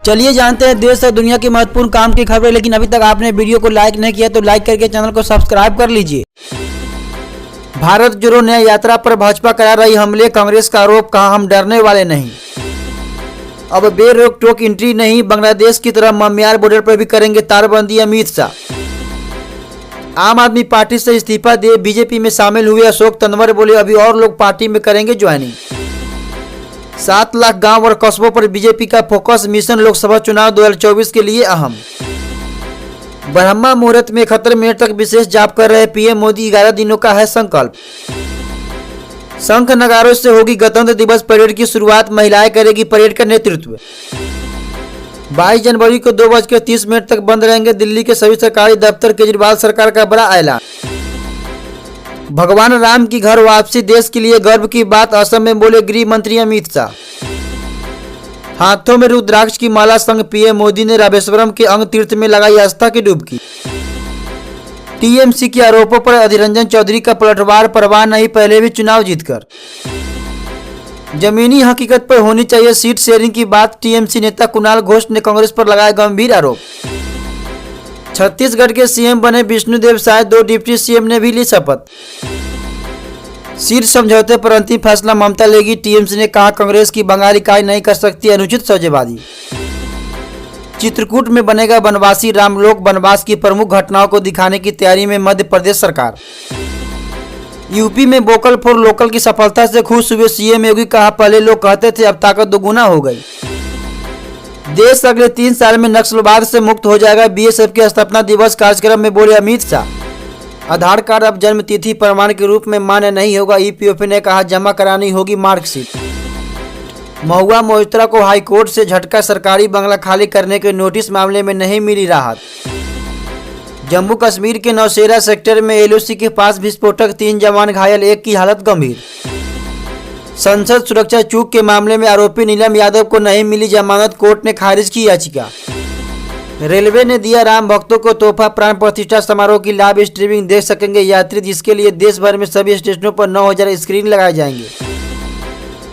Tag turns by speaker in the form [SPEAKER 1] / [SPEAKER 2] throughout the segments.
[SPEAKER 1] चलिए जानते हैं देश और दुनिया की महत्वपूर्ण काम की खबरें। लेकिन अभी तक आपने वीडियो को लाइक नहीं किया तो लाइक करके चैनल को सब्सक्राइब कर लीजिए। भारत जोड़ो न्याय यात्रा पर भाजपा करा रही हमले, कांग्रेस का आरोप, कहा हम डरने वाले नहीं। अब बेरोक टोक एंट्री नहीं, बांग्लादेश की तरह ममियार बॉर्डर पर भी करेंगे तारबंदी, अमित शाह। आम आदमी पार्टी से इस्तीफा दे बीजेपी में शामिल हुए अशोक तंवर बोले अभी और लोग पार्टी में करेंगे ज्वाइनिंग। 7 लाख गांव और कस्बों पर बीजेपी का फोकस, मिशन लोकसभा चुनाव 2024 के लिए अहम। ब्रह्मा मुहूर्त में 71 मिनट तक विशेष जाप कर रहे पीएम मोदी, 11 दिनों का है संकल्प। शंख नगारों से होगी गणतंत्र दिवस परेड की शुरुआत, महिलाएं करेगी परेड का नेतृत्व। 22 जनवरी को 2:30 तक बंद रहेंगे दिल्ली के सभी सरकारी दफ्तर, केजरीवाल सरकार का बड़ा ऐलान। भगवान राम की घर वापसी देश के लिए गर्व की बात, असम में बोले गृह मंत्री अमित शाह। हाथों में रुद्राक्ष की माला संग पीएम मोदी ने रामेश्वरम के अंग तीर्थ में लगाई आस्था की डुबकी। टीएमसी के आरोपों पर अधीर रंजन चौधरी का पलटवार, परवाह नहीं पहले भी चुनाव जीतकर। जमीनी हकीकत पर होनी चाहिए सीट शेयरिंग की बात, टीएमसी नेता कुणाल घोष ने कांग्रेस पर लगाया गंभीर आरोप। छत्तीसगढ़ के सीएम बने विष्णुदेव साय, 2 डिप्टी सीएम ने भी ली शपथ। सीट समझौते पर अंतिम फैसला ममता लेगी, टीएमसी ने कहा कांग्रेस की बंगाल इकाई नहीं कर सकती अनुचित सौदेबाजी। चित्रकूट में बनेगा वनवासी रामलोक, वनवास की प्रमुख घटनाओं को दिखाने की तैयारी में मध्य प्रदेश सरकार। यूपी में वोकल फॉर लोकल की सफलता से खुश हुए सीएम योगी, कहा पहले लोग कहते थे अब ताकत दोगुना हो गई। देश अगले 3 साल में नक्सलवाद से मुक्त हो जाएगा, बीएसएफ के स्थापना दिवस कार्यक्रम में बोले अमित शाह। आधार कार्ड अब जन्म तिथि प्रमाण के रूप में मान्य नहीं होगा, ईपीएफओ ने कहा जमा करानी होगी मार्कशीट। महुआ मोइत्रा को हाईकोर्ट से झटका, सरकारी बंगला खाली करने के नोटिस मामले में नहीं मिली राहत। जम्मू कश्मीर के नौशेरा सेक्टर में एलओसी के पास विस्फोटक, 3 जवान घायल, 1 की हालत गंभीर। संसद सुरक्षा चूक के मामले में आरोपी नीलम यादव को नहीं मिली जमानत, कोर्ट ने खारिज की याचिका। रेलवे ने दिया राम भक्तों को तोहफा, प्राण प्रतिष्ठा समारोह की लाइव स्ट्रीमिंग देख सकेंगे यात्री, जिसके लिए देश भर में सभी स्टेशनों पर 9000 स्क्रीन लगाए जाएंगे।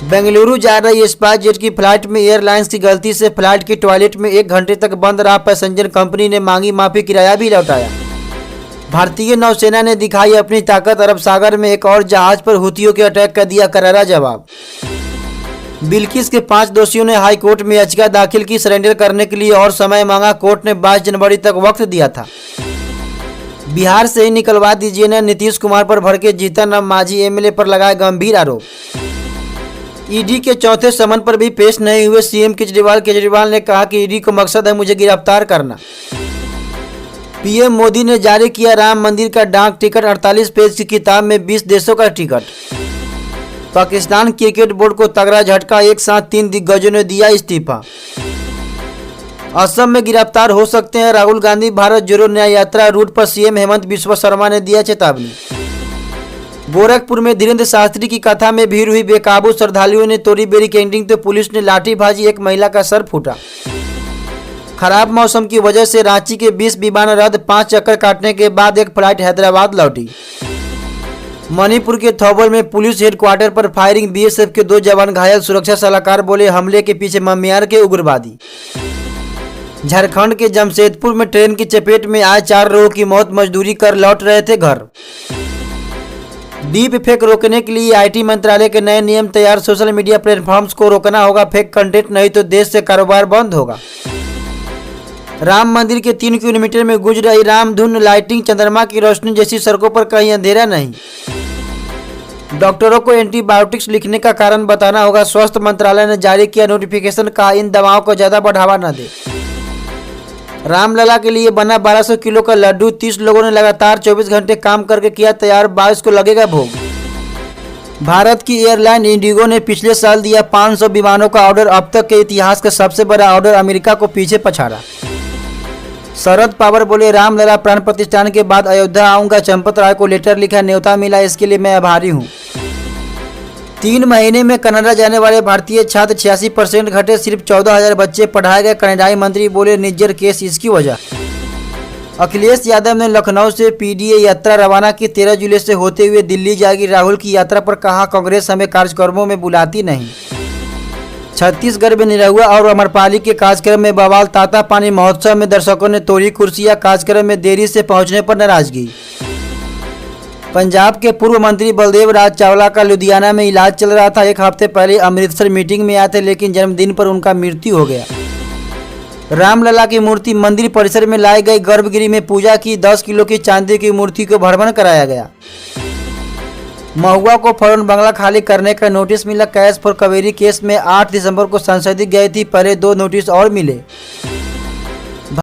[SPEAKER 1] बेंगलुरु जा रही स्पाइस जेट की फ्लाइट में एयरलाइंस की गलती से फ्लाइट की टॉयलेट में 1 घंटे तक बंद रहा पैसेंजर, कंपनी ने मांगी माफी, किराया भी लौटाया। भारतीय नौसेना ने दिखाई अपनी ताकत, अरब सागर में एक और जहाज पर हुतियों के अटैक का दिया करारा जवाब। बिल्किस के 5 दोषियों ने हाई कोर्ट में याचिका दाखिल की, सरेंडर करने के लिए और समय मांगा, कोर्ट ने 22 जनवरी तक वक्त दिया था। बिहार से ही निकलवा दीजिए न, नीतीश कुमार पर भड़के जीतन राम मांझी, एमएलए पर लगाए गंभीर आरोप। ईडी के चौथे समन पर भी पेश नहीं हुए सीएम केजरीवाल ने कहा कि ईडी को मकसद है मुझे गिरफ्तार करना। पीएम मोदी ने जारी किया राम मंदिर का डाक टिकट, 48 पेज की किताब में 20 देशों का टिकट। पाकिस्तान क्रिकेट बोर्ड को तगड़ा झटका, एक साथ 3 दिग्गजों ने दिया इस्तीफा। असम में गिरफ्तार हो सकते हैं राहुल गांधी, भारत जोड़ो न्याय यात्रा रूट पर सीएम हेमंत बिस्वा शर्मा ने दिया चेतावनी। गोरखपुर में धीरेन्द्र शास्त्री की कथा में भीड़ हुई बेकाबू, श्रद्धालुओं ने तोड़ी बेरी कैंटीन तो पुलिस ने लाठीबाजी, 1 महिला का सर फूटा। खराब मौसम की वजह से रांची के 20 विमान रद्द, 5 चक्कर काटने के बाद एक फ्लाइट हैदराबाद लौटी। मणिपुर के थौबल में पुलिस हेडक्वार्टर पर फायरिंग, बीएसएफ के 2 जवान घायल, सुरक्षा सलाहकार बोले हमले के पीछे ममियार के उग्रवादी। झारखंड के जमशेदपुर में ट्रेन की चपेट में आए 4 लोगों की मौत, मजदूरी कर लौट रहे थे घर। डीप फेक रोकने के लिए आईटी मंत्रालय के नए नियम तैयार, सोशल मीडिया प्लेटफॉर्म्स को रोकना होगा फेक कंटेंट, नहीं तो देश से कारोबार बंद होगा। राम मंदिर के 3 किलोमीटर में गूंज रही राम धुन, लाइटिंग, चंद्रमा की रोशनी जैसी सड़कों पर कहीं अंधेरा नहीं। डॉक्टरों को एंटीबायोटिक्स लिखने का कारण बताना होगा, स्वास्थ्य मंत्रालय ने जारी किया नोटिफिकेशन, कहा इन दवाओं को ज्यादा बढ़ावा न दे। रामलला के लिए बना 1200 किलो का लड्डू, 30 लोगों ने लगातार 24 घंटे काम करके किया तैयार, 22 को लगेगा भोग। भारत की एयरलाइन इंडिगो ने पिछले साल दिया 500 विमानों का ऑर्डर, अब तक के इतिहास का सबसे बड़ा ऑर्डर, अमेरिका को पीछे पछाड़ा। शरद पवार बोले रामलला प्राण प्रतिष्ठान के बाद अयोध्या आऊंगा, चंपत राय को लेटर लिखा, न्योता मिला, इसके लिए मैं आभारी हूं। 3 महीने में कनाडा जाने वाले भारतीय छात्र 86% घटे, सिर्फ 14,000 बच्चे पढ़ाए गए, कनाडाई मंत्री बोले निज्जर केस इसकी वजह। अखिलेश यादव ने लखनऊ से पीडीए यात्रा रवाना की, 13 जुलाई से होते हुए दिल्ली जाएगी। राहुल की यात्रा पर कहा कांग्रेस हमें कार्यक्रमों में बुलाती नहीं। छत्तीसगढ़ में निरहुआ और अमरपाली के कार्यक्रम में बवाल। तातापानी महोत्सव में दर्शकों ने तोड़ी कुर्सियां, कार्यक्रम में देरी से पहुंचने पर नाराजगी। पंजाब के पूर्व मंत्री बलदेव राज चावला का लुधियाना में इलाज चल रहा था। एक हफ्ते पहले अमृतसर मीटिंग में आए थे, लेकिन जन्मदिन पर उनका मृत्यु हो गया। रामलला की मूर्ति मंदिर परिसर में लाई गई, गर्भगृह में पूजा की। 10 किलो की चांदी की मूर्ति को भ्रमण कराया गया। महुआ को फौरन बंगला खाली करने का नोटिस मिला। कैश फॉर कावेरी केस में 8 दिसंबर को संसदीय गई थी, पहले 2 नोटिस और मिले।